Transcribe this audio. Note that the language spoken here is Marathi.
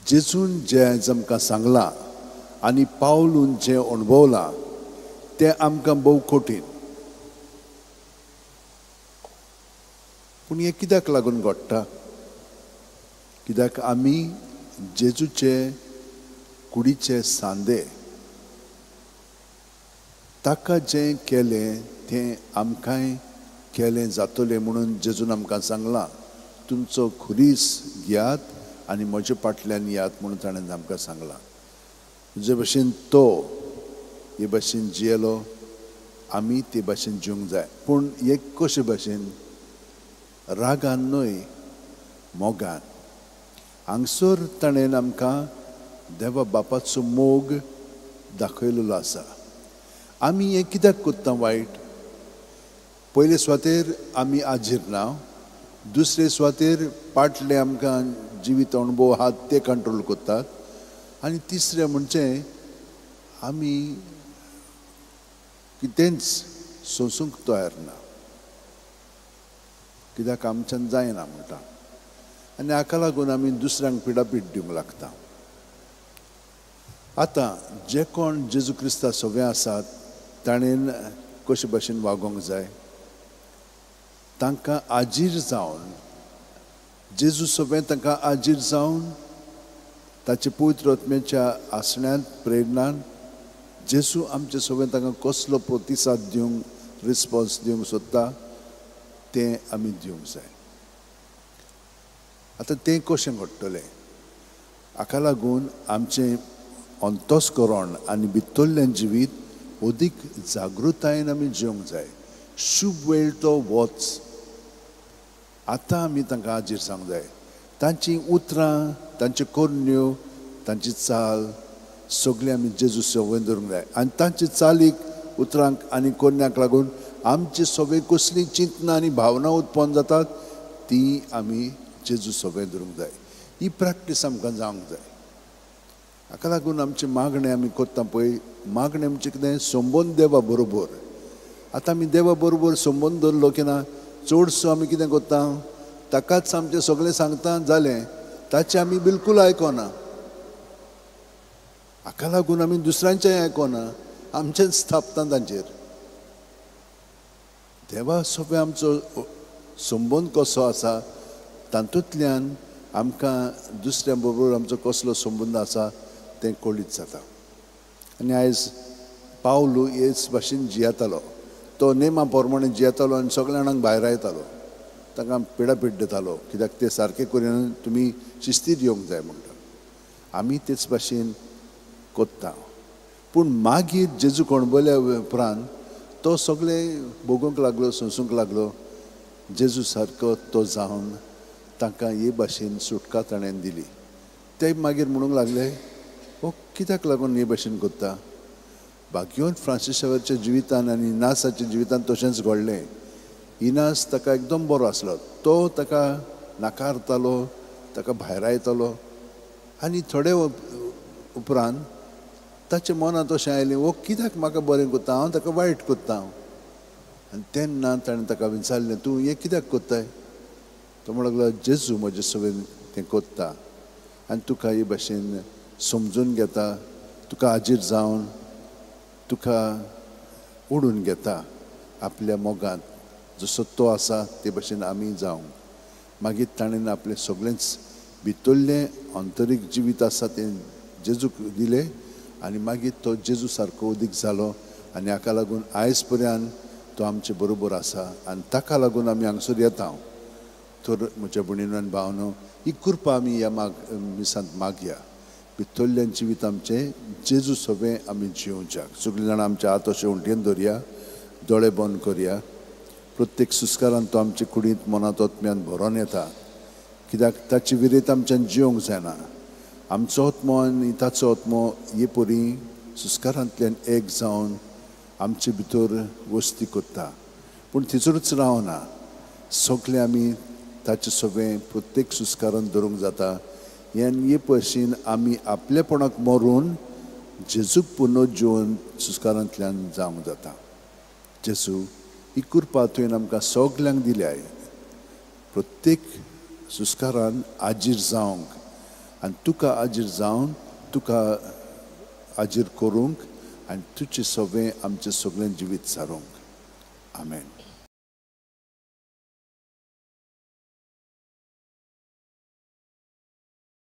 जेजून जे आमकां सांगलां आनी पावलून जे अणभवलां तें आमकां भोव कठीण. पूण हें कित्याक लागून घडटा? कित्याक आमी जेजूचे कुडीचे सांदे, ताका जें केलें तें आमकांय केलें जातलें म्हणून जेजून आमकां सांगलां, तुमचो खुरीस घेयात आनी म्हजे फाटल्यान येयात म्हणून ताणें आमकां सांगलां. जे भशेन तो हे भशेन जियेलो, आमी ते भशेन जिवंक जाय. पूण एक कशे भशेन? रागान न्हय, मोगान. हांगसर ताणें आमकां देवा बापाचो मोग दाखयलेलो आसा. आमी हें कित्याक कोत्ता वायट? पयले सुवातेर आमी आजीर ना, दुसरे सुवातेर फाटले आमकां जिवीत अणभव आहात ते कंट्रोल कोत्तात, आनी तिसरें म्हणजे आमी कितेंच सोंसूंक तयार ना, कित्याक आमच्यान जायना म्हणटा. आनी हाका लागून आमी दुसऱ्यांक पिडापीट दिवंक लागता. आतां जे कोण जेजू क्रिस्ता सगळे आसात ताणेन कशे भशेन वागोंक जाय? तांकां आजीर जावन, जेजू सगळें तांकां आजीर जावन ताचे पवित्र आत्म्याच्या आसण्यांत प्रेरणान जेजू आमचे सगळें तांकां कसलो प्रतिसाद दिवंक, रिस्पॉन्स दिवंक सोदता तें आमी दिवंक जाय. आतां तें कशें घडटलें? हाका लागून आमचें अंतस्करण आनी भितरलें जिवीत अदीक जागृतायेन आमी जिवंक जाय. शुभ वेळ तो वच. आतां आमी तांकां आजीर जावंक जाय. तांची उतरां, तांच्यो कोन्यो, तांची चाल सगळें आमी जेजू सवय धरूंक जाय. आनी तांचे चालीक, उतरांक आनी कोन्याक लागून आमची सगळी कसली चिंतना आनी भावना उत्पन्न जातात ती आमी जेजू सवय धरूंक जाय. ही प्रॅक्टीस आमकां जावंक जाय. हाका लागून आमचे मागणें आमी कोत्ता पळय, मागणें म्हणजे कितें? संबंद देवा बरोबर. आतां आमी देवा बरोबर संबंद धरलो की ना, चडसो आमी कितें कोत्ता? ताकाच आमचें सगळें सांगता जालें, ताचें आमी बिलकूल आयकोना. हाका लागून आमी दुसऱ्यांचेंय आयकोना, आमचेंच थापता तांचेर. देवा सोबत आमचो संबंद कसो आसा तातूंतल्यान आमकां दुसऱ्या बरोबर आमचो कसलो संबंद आसा तें कळीत जाता. आनी आयज पावलू हेच भाशेन जियेतालो. तो नेमा प्रमाणे जियेतालो आनी सगळ्या जाणांक भायर आयतालो, तांकां पिडापीट दितालो, कित्याक ते सारकें करिना, तुमी शिस्तीत येवंक जाय म्हणटा. आमी तेच भाशेन कोत्ता. पूण मागीर जेजू अणभवल्या उपरांत तो सगळें भोगूंक लागलो, सोंसूंक लागलो. जेजू सारको तो जावन तांकां हे भाशेन सुटका ताणें दिली. ते मागीर म्हणूंक लागले, हो कित्याक लागून हे भाशेन कोत्ता? भाग्योन फ्रांसिसाच्या जिवितान आनी इनासाच्या जिवितान तशेंच घडलें. इनास ताका एकदम बरो आसलो. तो ताका नाकारतालो, ताका भायर आयतालो, आनी थोडे उपरांत ताच्या मनांत अशें आयलें, हो कित्याक म्हाका बरें कोत्ता, हांव ताका वायट कोत्ता. आनी तेन्ना ताणें ताका विचारलें, तूं हें कित्याक कोत्ताय? तो म्हणूंक लागलो, जेजू म्हजे सगळें तें कोत्ता आनी तुका हे भाशेन समजून घेता, तुका आजीर जावन तुका ओडून घेता आपल्या मोगान. जसो तो आसा ते भाशेन आमी जावं. मागीर ताणें आपलें सगळेंच भितरलें आंतरीक जिवीत आसा तें जेजूक दिलें आनी मागीर तो जेजू सारको अदीक जालो. आनी हाका लागून आयज पर्यंत तो आमचे बरोबर आसा आनी ताका लागून आमी हांगसर येता. तर म्हज्या भयणीनो आनी भावनो, ही कृपा आमी ह्या मिसांत मागया. भितरलें जिवीत आमचें जेजू सगळें आमी जिवोवच्या. सगळीं जाणां आमचे हात अशें उंटेन दवरया, दोळे बंद करया. प्रत्येक सुस्कारान तो आमचे कुडींत मनांत आत्म्यान भरोन येता, कित्याक ताची विरेत आमच्यान जिवंक जायना. आमचो आत्मो आनी ताचो आत्मो हे परी सुस्कारांतल्यान एक जावन आमचे भितर वस्ती कोत्ता. पूण थिचूरच रावना, सगळें आमी ताचें सगळें प्रत्येक सुस्कारान धरूंक जाता. हे भशेन आमी आपलेपणाक मरून जेजूक पुनर्जीवन सुस्कारांतल्यान जावंक जाता. जेजू ही कृपा तुवें आमकां सगल्यांक दिल्या. प्रत्येक सुस्कारान आजीर जावंक आनी तुका हाजीर जावन तुका हाजीर करूंक आनी तुजें सगळें आमचें सगळें जिवीत सारूंक. आमेन.